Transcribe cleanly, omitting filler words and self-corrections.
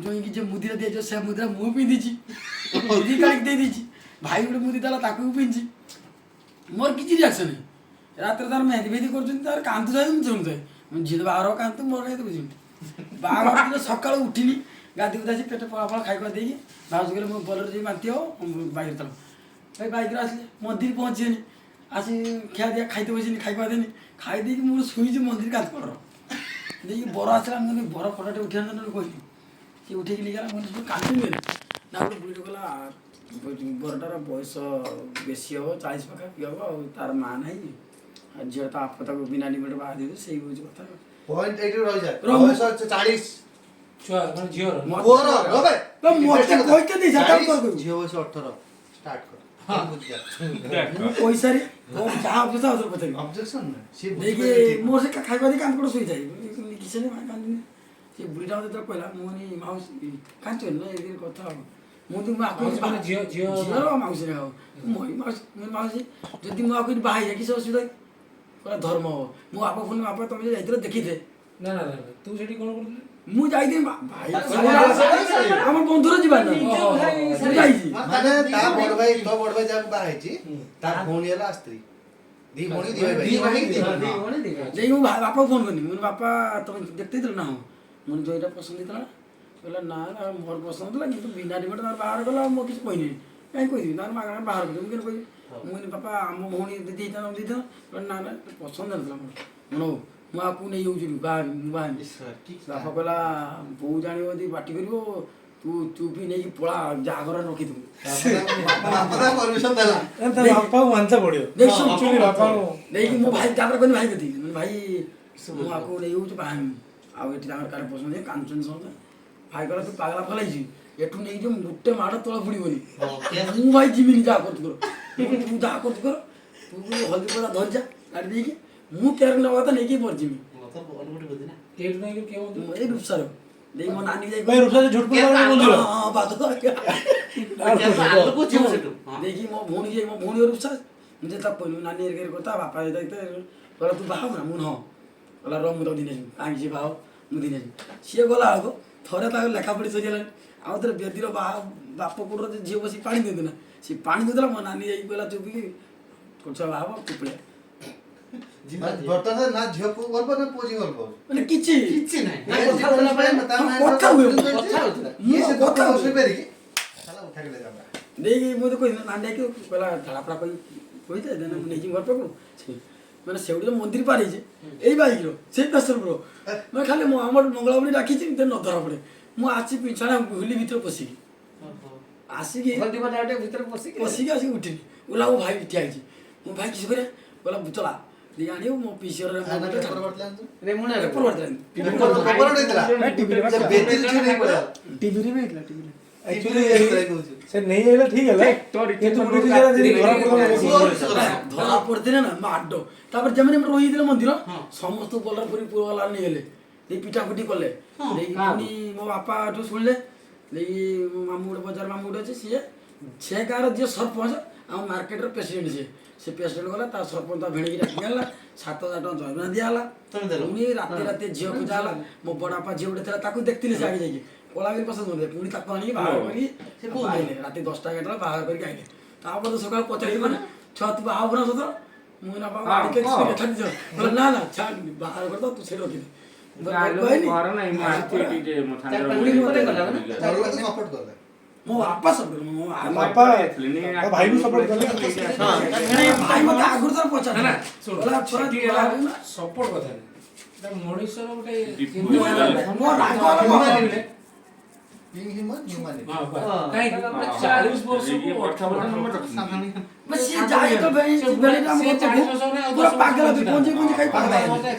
जो कि मुदिरा दिया से मुदिरा मुँह पिंधि मुदी काढ़ी दे दी भाई गोटे मुदी देला ताकू भी पिंधि मोर किसी रिएक्शन नहीं रात तार मेहदी मेहदी कर कांतु जाए मुझे शुणुए झील बाहर कांतु मोर कहते बुझे बाहर सका उठिनी गाधी गुधा पेट फल फल खाई खुआ देगी भाज कहे मुझे बोलर जी मानती हो बाइक तल भाई बाइक आसले मंदिर पहुँचेनि आसी खिया दिया खाई बस खाई खुआ देनी खाई देकी मुझे शुई मंदिर गात पड़ देखिए बर आसला मुझे बर फटाटे उठा कहली सी उठे गला मुझे कांदी ना गोटे बुढ़ी गला बरटार बयस बेसी हम 40 पाखापी हम तार माँ ना झील तो आप बिना लिमिट बाहर दे से कथा पॉइंट एटी रह जाए बयस 40 छुआ माने झियर मोर रबे तो मोटे कोई के नहीं जाता कर झियो बयस 18 स्टार्ट कर हां बुझ गया पैसा रे वो जहां ऑब्जेक्शन उधर बताइए ऑब्जेक्शन ना सी देखिए मोर से खाइबा दे काम कर सोई जाई किसे ने कान से बुढ़ा तो कहला मोनी माउस कांचो न ए कथा मु तो माको माने झियो झियो झियो माउस रे हो मोई माउस जदी मु आको बाहाई जा किसे असुविधा पूरा धर्म हो मु आपा फोन आपा तुम जाइतिर देखि दे ना ना ना तू सेठी कोन करले मु जाई दे भाई हमर बंधुर जीवन मु जाई जी माने ता बड़ भाई जा बाहाई छी ता भोनी वाला स्त्री दी भोनी दी भाई जई मु बापा फोन करनी मु बापा तुम देखते थे ना मु जो एटा पसंद था कहला ना ना मोर पसंद था किंतु बिना डिमेट तार बाहर गला मो किछ कहनी काई कहदी तार मागणा बाहर कर मु कहि मु बापा हम भोनी दे दी था ना ना पसंद था मनो मु आपु नै होउछु बाहर बापा कहला बो जानियो दी बाटी करिवो तू चुपी नै कि पळा जागर रखि दु बापा परमिशन देला एंत बापा मानचा पड़ियो देख सुन चुली बापा नहीं मो भाई जागर कोनी भाई कथि भाई मु आपु नै होउछु बाहर आ एठी तार कार पसंद है कांचन सो भाई कहला तू पागला फलाई एठू नहीं जो मुट्टे माड़ तोला बुड़ी मु भाई जिमिनी जा कर तू जा कर तू हल्दी पड़ा धर जा काट दी कि मु केयर न बात नहीं कि पर जिमी तो बोल गुटी बदिना टेट नहीं के क्या बोल ए रूपसर देई मो नानी जाई भाई रुपसा से झूठ बोल रहा बोल रहा हां बात तो आलू को छिम सेटू देखी मो भोनी रूपसर मुझे तब पहिलो नानी एरके करता बापा देखते कहला तू बाहा ना मुन हो कहला र मु तो दिने काई जे बाहो मु दिने सिए गला आगो थरे ता लेखा पड़ी सजेला आ उधर बेदीर बाप कोडर जे झियो बसी पानी दे देना सी पानी देला मो नानी जाई कहला चुपी कि कोछा बाहा टुपले बर्तन ना झियो को गल्प ना पोजी गल्प माने किछि नहीं कथा बोला पे मता कथा हुए ये से कथा उसमें पे देखी साला उठा के ले जाऊंगा देखि मो तो कोइ नानी के कहला धड़ापड़ा कोइ दे देना नै जिम घर पको माने सेउडी मंदिर पारे जे एई बाइक रो से पेसर ब्रो मैं खाली मो हमर मंगलावरी राखी छी ते न धरा पड़े मु आछि पिछाना हुली भीतर पसी आसी के हल्दी बटाटे भीतर पसी के आसी उठी उला वो भाई ठिया छी मो भाई किस करे बोला चला दियानी मो पीसीर रे मो रे मुना रे खबर देला टीवी रे बेतिल छी नहीं पड़ा टीवी रे बेतला टीवी एक्चुअली से नहीं आइला ठीक है ले ये तो बुढ़ी जरा जे धरा पड़ते ना माडो तापर जमने में रोही दिले मंदिर समस्त बोलर पूरी पूरा वाला नहीं गेले दे पिटा पिटी करले दे पुनी मो बापा ठो सुनले दे मो मामू बाजार मामू अछि से कार जे सरपंच आ मार्केट रो प्रेसिडेंट से प्रेसिडेंट गला ता सरपंच ता भेणी रखी गला 7000 टका जयना दियाला पुनी राते राते झियो को जाला मो बड़ापा झियो उठे ताकू देखतिले से आगे जाके कोलागिरी पसंद होते पुनी ताकू आनी बाहर करी से को आइले राते 10 टा गेटला बाहर करी आइले तापर तो सकाळ पचाई माने छत बाहा बना सतो मुना बाबा आके से ठक जा बोला ना ना छाड़ बाहर कर दो तू छेड़ो के घर नहीं मारती जे मथान पुनी मते गला ना चारों को सपोर्ट कर दे मो वापस सब मो पापा भाई भी सपोर्ट कर ले भाई मते आगुर तर पचा ना बोला छोरा सपोर्ट कथा ता मणिसर गोटे मो राग वाला किंग हिमत ह्यूमन काई 40 वर्ष को 58 नंबर सामान्य बस ये जाए तो भाई बेले काम से 40 वर्ष में पूरा पागल है कौन जी कहीं पागल है